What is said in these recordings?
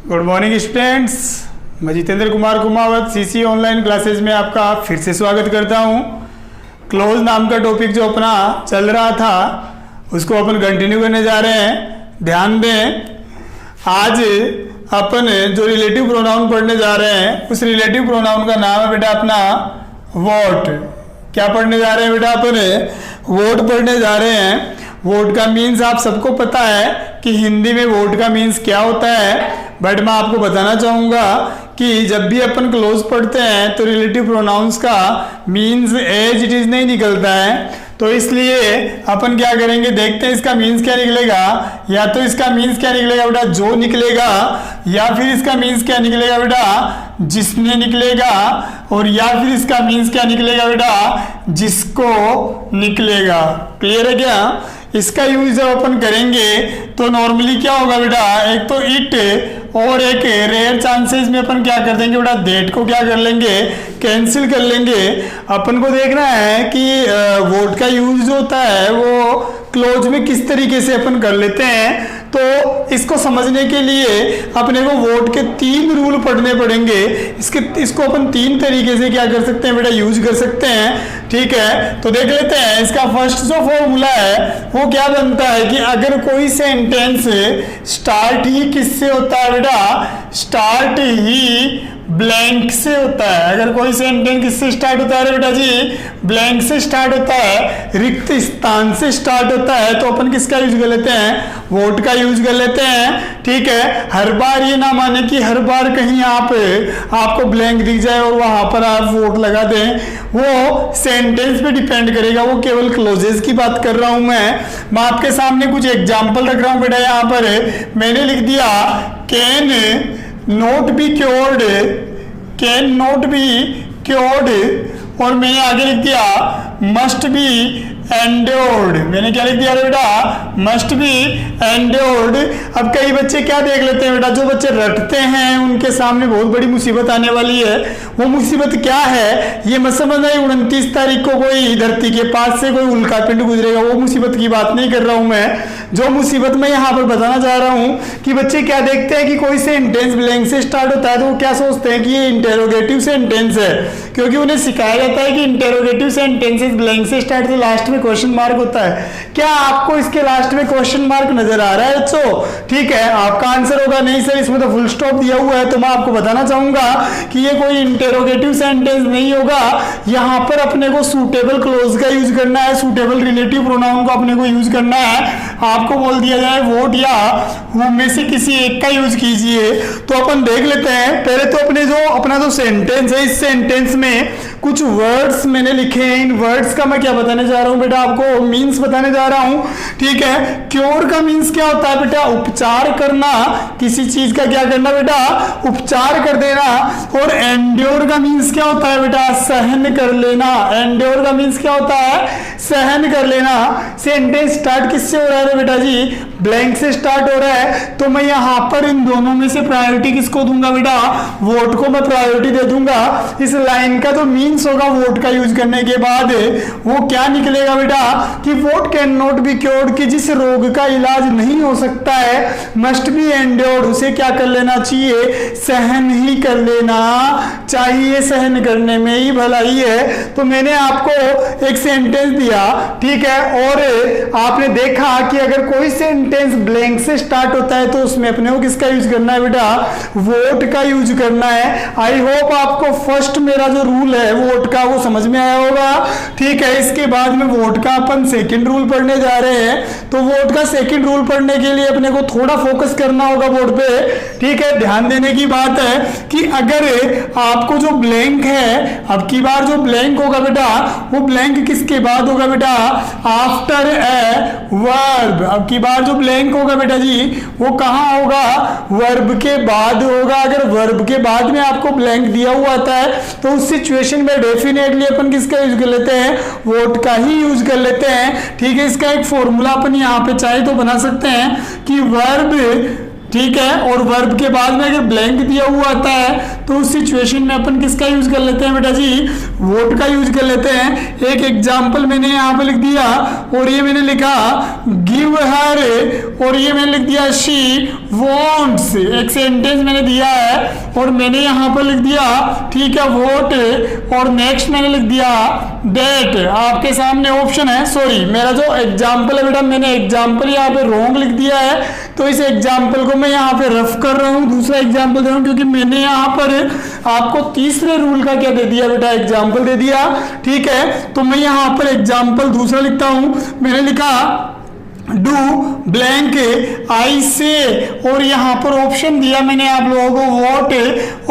Good morning students, मैं Jitendra Kumar Kumawat CC online classes में आपका फिर से स्वागत करता हूं। क्लोज नाम का टॉपिक जो अपना चल रहा था उसको अपन कंटिन्यू करने जा रहे हैं। ध्यान दें, आज अपन जो रिलेटिव प्रोनाउन पढ़ने जा रहे हैं उस रिलेटिव प्रोनाउन का नाम है बेटा अपना वॉट। क्या पढ़ने जा रहे हैं बेटा? अपन वोट पढ़ने जा रहे हैं। वोट का मीन्स आप सबको पता है कि हिंदी में वोट का मीन्स क्या होता है, बट मैं आपको बताना चाहूँगा कि जब भी अपन क्लोज पढ़ते हैं तो रिलेटिव प्रोनाउंस का मीन्स एज इट इज नहीं निकलता है। तो इसलिए अपन क्या करेंगे, देखते हैं इसका मीन्स क्या निकलेगा। या तो इसका मीन्स क्या निकलेगा बेटा, जो निकलेगा, या फिर इसका मीन्स क्या निकलेगा बेटा, जिसने निकलेगा, और या फिर इसका मीन्स क्या निकलेगा बेटा, जिसको निकलेगा। क्लियर है क्या? इसका यूज जब अपन करेंगे तो नॉर्मली क्या होगा बेटा, एक तो इट और एक रेयर चांसेस में अपन क्या कर देंगे बेटा, दैट को क्या कर लेंगे, कैंसिल कर लेंगे। अपन को देखना है कि वोट का यूज जो होता है वो क्लोज में किस तरीके से अपन कर लेते हैं। तो इसको समझने के लिए अपने को वोट के 3 रूल पढ़ने पड़ेंगे। इसको अपन 3 तरीके से क्या कर सकते हैं बेटा, यूज कर सकते हैं। ठीक है, तो देख लेते हैं। इसका फर्स्ट जो फॉर्मूला है वो क्या बनता है कि अगर कोई सेंटेंस स्टार्ट ही किससे होता है बेटा, स्टार्ट ही ब्लैंक से होता है। अगर कोई सेंटेंस किससे स्टार्ट होता है बेटा जी, ब्लैंक से स्टार्ट होता है, रिक्त स्थान से स्टार्ट होता है, तो अपन किसका यूज कर लेते हैं, वोट का यूज कर लेते हैं। ठीक है, हर बार ये ना माने कि हर बार कहीं आपको ब्लैंक दिख जाए और वहां पर आप वोट लगा दें। वो सेंटेंस पे डिपेंड करेगा, वो केवल क्लोजेस की बात कर रहा हूं मैं आपके सामने कुछ एग्जाम्पल रख रहा हूं बेटा। यहाँ पर मैंने लिख दिया can note be cured, can note be cured, और मैंने आगे लिख दिया मस्ट बी एंड्योर्ड। मैंने क्या लिख दिया बेटा, मस्ट बी एंड्योर्ड। अब कई बच्चे क्या देख लेते हैं बेटा, जो बच्चे रटते हैं उनके सामने बहुत बड़ी मुसीबत आने वाली है। वो मुसीबत क्या है ये मत समझना, 29 तारीख को कोई धरती के पास से कोई उल्का पिंड गुजरेगा, वो मुसीबत की बात नहीं कर रहा हूं मैं। जो मुसीबत मैं यहाँ पर बताना चाह रहा हूँ कि बच्चे क्या देखते हैं कि कोई सेंटेंस ब्लैंक से स्टार्ट होता है तो वो क्या सोचते हैं कि ये इंटेरोगेटिव सेंटेंस है, क्योंकि उन्हें सिखाया जाता है कि इंटेरोगेटिव सेंटेंसेस ब्लैंक से स्टार्ट तो लास्ट में क्वेश्चन मार्क होता है। क्या आपको इसके लास्ट में क्वेश्चन मार्क नजर आ रहा है बच्चों? ठीक है, आपका आंसर होगा नहीं सर इसमें तो फुल स्टॉप दिया हुआ है। तो मैं आपको बताना चाहूंगा कि ये कोई इंटेरोगेटिव सेंटेंस नहीं होगा। यहाँ पर अपने को सूटेबल क्लोज का यूज करना है, सूटेबल रिलेटिव प्रोनाउन को अपने को यूज करना है। आपको बोल दिया जाए वोट या whom में से किसी एक का यूज कीजिए, तो अपन देख लेते हैं। पहले तो अपना जो सेंटेंस है, इस सेंटेंस में कुछ वर्ड्स मैंने लिखे हैं। इन वर्ड्स का मैं क्या बताने जा रहा हूं बेटा, आपको मीन्स बताने जा रहा हूं। ठीक है, क्योर का मीन्स क्या होता है बेटा, उपचार करना, किसी चीज का क्या करना बेटा, उपचार कर देना। और एंड्योर का मीन्स क्या होता है बेटा, सहन कर लेना। एंड्योर का मीन्स क्या होता है, सहन कर लेना। सेंटेंस स्टार्ट किससे हो रहा है बेटा जी, ब्लैंक से स्टार्ट हो रहा है, तो मैं यहां पर इन दोनों में से प्रायोरिटी किसको दूंगा बेटा, वोट को मैं प्रायोरिटी दे दूंगा। इस लाइन का जो मीन्स होगा वोट का यूज करने के बाद वो क्या निकलेगा बेटा कि vote can not be cured, कि जिस रोग का इलाज नहीं हो सकता है, मस्ट बी एंड्योर्ड, उसे क्या कर लेना चाहिए, सहन ही कर लेना चाहिए। सहन करने में ही भलाई है। तो मैंने आपको एक सेंटेंस दिया, ठीक है, और आपने देखा कि अगर कोई सेंटेंस ब्लैंक से स्टार्ट होता है तो उसमें अपने को किसका यूज करना है बेटा, वोट का यूज करना है। आई होप आपको फर्स्ट मेरा जो रूल है वोट का वो समझ में आया होगा। ठीक है, इसके बाद में वोट का अपन सेकंड रूल पढ़ने जा रहे हैं। तो वोट का सेकंड रूल पढ़ने के लिए अपने को थोड़ा फोकस करना होगा वोट पे। ठीक है, ध्यान देने की बात है कि अगर आपको जो ब्लैंक है, अब की बार जो ब्लैंक होगा बेटा वो ब्लैंक किसके बाद होगा बेटा, आफ्टर ए वर्ब। अब की बार जो ब्लैंक होगा बेटा जी वो कहाँ होगा, वर्ब के बाद होगा। अगर वर्ब के बाद में आपको ब्लैंक दिया हुआ आता है तो उस सिचुएशन में डेफिनेटली अपन किसका यूज कर लेते हैं, वोट का ही यूज कर लेते हैं। ठीक है, इसका एक फॉर्मूला अपन यहाँ पे चाहे तो बना सकते हैं कि वर्ब ठीक है। और वर्ब के बाद में अगर ब्लैंक दिया हुआ आता है तो उस सिचुएशन में अपन किसका यूज कर लेते हैं बेटा जी, वोट का यूज कर लेते हैं। एक एग्जाम्पल मैंने यहाँ पे लिख दिया और ये मैंने लिखा गिव हर और ये मैंने लिख दिया शी वॉन्ट्स। एक सेंटेंस मैंने दिया है और मैंने यहाँ पर लिख दिया, ठीक है, वोट, और नेक्स्ट मैंने लिख दिया डेट। आपके सामने ऑप्शन है, सॉरी मेरा जो एग्जाम्पल है बेटा, मैंने एग्जाम्पल यहाँ पे रॉन्ग लिख दिया है, तो इस एग्जाम्पल को मैं यहाँ पे रफ कर रहा हूँ, दूसरा एग्जाम्पल दे रहा हूँ, क्योंकि मैंने यहाँ पर आपको तीसरे रूल का क्या दे दिया बेटा, एग्जाम्पल दे दिया। ठीक है, तो मैं यहाँ पर एग्जाम्पल दूसरा लिखता हूँ। मैंने लिखा डू ब्लैंक आई से, और यहाँ पर ऑप्शन दिया मैंने आप लोगों को वॉट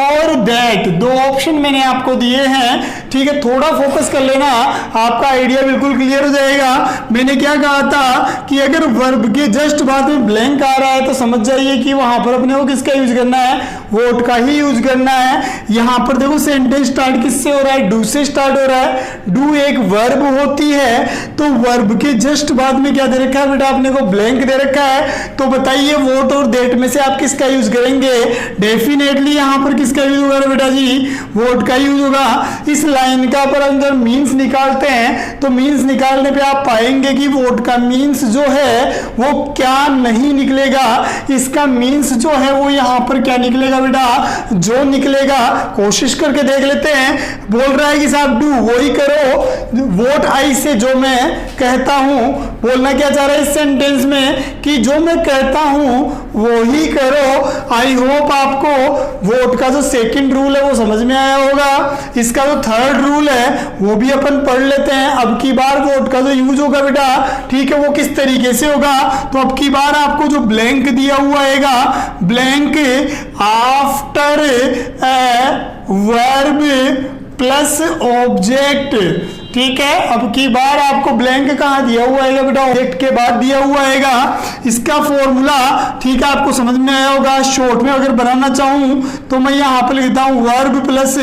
और दैट, दो ऑप्शन मैंने आपको दिए हैं। ठीक है, थोड़ा फोकस कर लेना, आपका आइडिया बिल्कुल क्लियर हो जाएगा। मैंने क्या कहा था कि अगर वर्ब के जस्ट बाद में ब्लैंक आ रहा है तो समझ जाइए कि वहां पर अपने को किसका यूज करना है, वोट का ही यूज करना है। यहाँ पर देखो सेंटेंस स्टार्ट किससे हो रहा है, डू से स्टार्ट हो रहा है। डू एक वर्ब होती है, तो वर्ब के जस्ट बाद में क्या दे रखा है बेटा, आपने को ब्लैंक दे रखा है। तो बताइए वोट और डेट में से आप किसका यूज करेंगे, डेफिनेटली यहां पर किसका यूज होगा बेटा जी, वोट का यूज होगा। इस लाइन का पर अगर मींस निकालते हैं तो मींस निकालने पे आप पाएंगे कि वोट का मींस जो है वो क्या नहीं निकलेगा, इसका मींस जो है वो यहां पर क्या निकलेगा बेटा, जो निकलेगा। कोशिश करके देख लेते हैं। बोल रहा है कि साहब डू वही करो, वोट आई से जो मैं कहता हूं, बोलना क्या चाह रहा है इस सेंटेंस में कि जो मैं कहता हूं वो ही करो। आई होप आपको वोट का जो सेकंड रूल है वो समझ में आया होगा। इसका जो थर्ड रूल है वो भी अपन पढ़ लेते हैं। अब की बार वोट का जो यूज होगा बेटा, ठीक है, वो किस तरीके से होगा, तो अब की बार आपको जो ब्लैंक दिया हुआ आएगा, blank after a verb plus object. ठीक है, अब की बार आपको ब्लैंक कहाँ दिया हुआ है बेटा, ऑब्जेक्ट के बाद दिया हुआ है। इसका फॉर्मूला ठीक है आपको समझ में आया होगा। शॉर्ट में अगर बनाना चाहूं तो मैं यहाँ पर लिखता हूँ वर्ब प्लस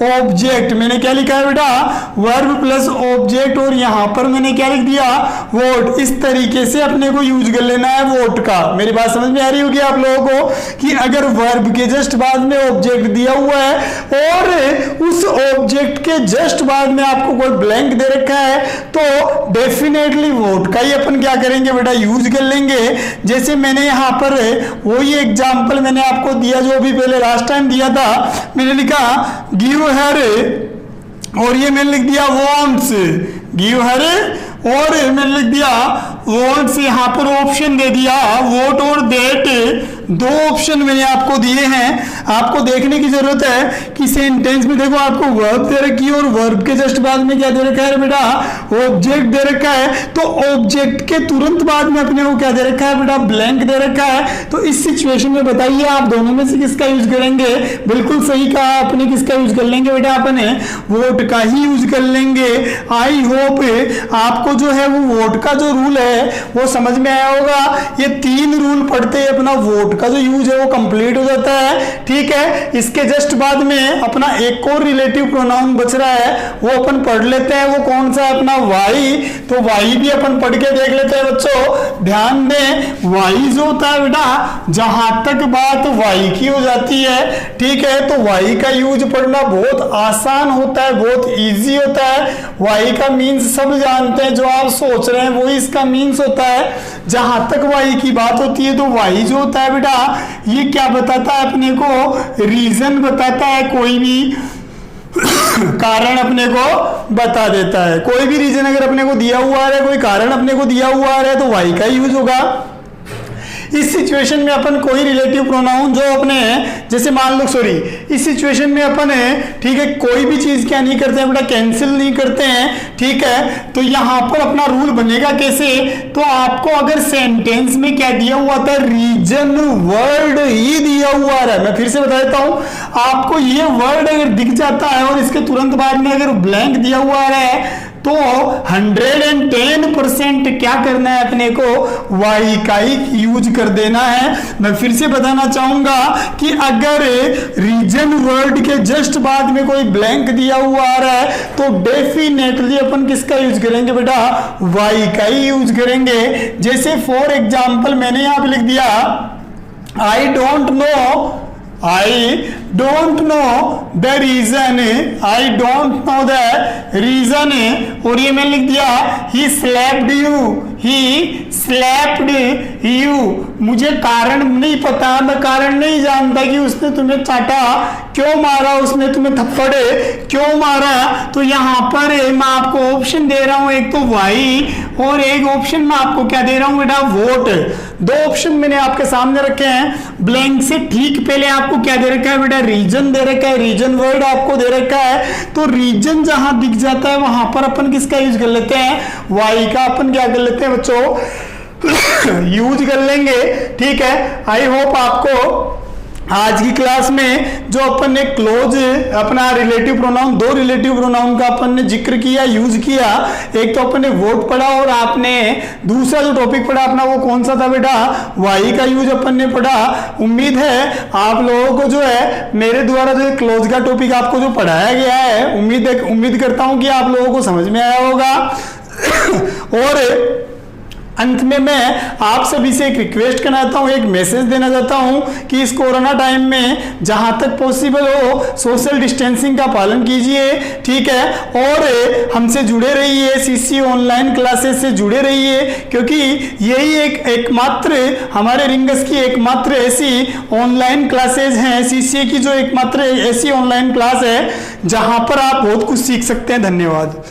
ऑब्जेक्ट। मैंने क्या लिखा है बेटा, वर्ब प्लस ऑब्जेक्ट, और यहाँ पर मैंने क्या लिख दिया, वोट। इस तरीके से अपने को यूज कर लेना है वोट का। मेरी बात समझ में आ रही होगी आप लोगों को कि अगर वर्ब के जस्ट बाद में ऑब्जेक्ट दिया हुआ है और उस ऑब्जेक्ट के जस्ट बाद में आपको कोई ब्लैंक दे रखा है तो डेफिनेटली वोट का ही अपन क्या करेंगे बेटा, यूज कर लेंगे। जैसे मैंने यहां पर वही एग्जांपल मैंने आपको दिया जो भी पहले लास्ट टाइम दिया था। मैंने लिखा गिव हर और ये मैंने लिख दिया वॉन्ट्स, गिव हर और मैंने लिख दिया वॉन्ट्स। यहां पर ऑप्शन दे दिया वोट और डेट, दो ऑप्शन मैंने आपको दिए हैं। आपको देखने की जरूरत है कि सेंटेंस में देखो आपको वर्ब दे रखी है और वर्ब के जस्ट बाद में क्या दे रखा है बेटा, ऑब्जेक्ट दे रखा है। तो ऑब्जेक्ट के तुरंत बाद में अपने को क्या दे रखा है बेटा, ब्लैंक दे रखा है। तो इस सिचुएशन में बताइए आप दोनों में से किसका यूज करेंगे। बिल्कुल सही कहा आपने, किसका यूज कर लेंगे बेटा, अपने वोट का ही यूज कर लेंगे। आई होप आपको जो है वो वोट का जो रूल है वो समझ में आया होगा। ये तीन रूल पढ़ते ही अपना वोट का जो यूज है वो कंप्लीट हो जाता है। ठीक है, इसके जस्ट बाद में अपना एक और रिलेटिव प्रोनाउन बच रहा है, वो अपन पढ़ लेते हैं। वो कौन सा है अपना वाई। तो वाई भी अपन पढ़ के देख लेते हैं बच्चों। ध्यान दें, वाई जो होता है बेटा, जहां तक बात वाई की हो जाती है, ठीक है, तो वाई का यूज पढ़ना बहुत आसान होता है, बहुत इजी होता है। वाई का मीन्स सब जानते हैं, जो आप सोच रहे हैं वो इसका मीन्स होता है। जहां तक वाई की बात होती है तो वाई जो होता है बेटा, ये क्या बताता है अपने को, रीजन बताता है। कोई भी कारण अपने को बता देता है। कोई भी रीजन अगर अपने को दिया हुआ है, कोई कारण अपने को दिया हुआ है तो वाई का यूज होगा। इस सिचुएशन में अपन कोई रिलेटिव प्रोनाउन जो अपने, जैसे मान लो, सॉरी, इस सिचुएशन में अपन ठीक है कोई भी चीज क्या नहीं करते हैं बेटा, कैंसिल नहीं करते हैं। ठीक है, तो यहां पर अपना रूल बनेगा कैसे, तो आपको अगर सेंटेंस में क्या दिया हुआ था, रीजन वर्ड ही दिया हुआ है। मैं फिर से बता देता हूं, आपको ये वर्ड अगर दिख जाता है और इसके तुरंत बाद में अगर ब्लैंक दिया हुआ है तो 110% क्या करना है अपने को, वाई का ही यूज कर देना है। मैं फिर से बताना चाहूंगा कि अगर रीजन वर्ड के जस्ट बाद में कोई ब्लैंक दिया हुआ आ रहा है तो डेफिनेटली अपन किसका यूज करेंगे बेटा, वाई का ही यूज करेंगे। जैसे फॉर एग्जाम्पल मैंने यहां पे लिख दिया I don't know the reason, I don't know the reason, और ये मैंने लिख दिया ही स्लैप्ड यू, मुझे कारण नहीं पता, मैं कारण नहीं जानता कि उसने तुम्हें चाटा क्यों, मारा उसने तुम्हें थप्पड़ क्यों मारा। तो यहाँ पर मैं आपको ऑप्शन दे रहा हूं, एक तो वाई और एक ऑप्शन में आपको क्या दे रहा हूं बेटा, वोट। दो ऑप्शन मैंने आपके सामने रखे हैं, ब्लैंक से ठीक पहले आपको क्या दे रखा है बेटा, रीजन दे रखा है, रीजन वर्ड आपको दे रखा है। तो रीजन जहां दिख जाता है वहां पर अपन किसका यूज कर लेते हैं, वाई का अपन क्या कर लेते हैं बच्चों, यूज कर लेंगे। ठीक है, आई होप आपको आज की क्लास में जो अपन ने क्लोज अपना रिलेटिव प्रोनाउन, दो रिलेटिव प्रोनाउन का अपन ने जिक्र किया, यूज किया, एक तो अपन ने वोट पढ़ा और आपने दूसरा जो टॉपिक पढ़ा अपना वो कौन सा था बेटा, वाई का यूज अपन ने पढ़ा। उम्मीद है आप लोगों को जो है मेरे द्वारा जो क्लोज का टॉपिक आपको जो पढ़ाया गया है, उम्मीद करता हूं कि आप लोगों को समझ में आया होगा। और अंत में मैं आप सभी से एक रिक्वेस्ट करना चाहता हूँ, एक मैसेज देना चाहता हूँ कि इस कोरोना टाइम में जहाँ तक पॉसिबल हो सोशल डिस्टेंसिंग का पालन कीजिए। ठीक है, और हमसे जुड़े रहिए, सीसी ऑनलाइन क्लासेस से जुड़े रहिए, क्योंकि यही एकमात्र हमारे रिंगस की एकमात्र ऐसी ऑनलाइन क्लासेज हैं, सीसीए की जो एकमात्र ऐसी ऑनलाइन क्लास है जहाँ पर आप बहुत कुछ सीख सकते हैं। धन्यवाद।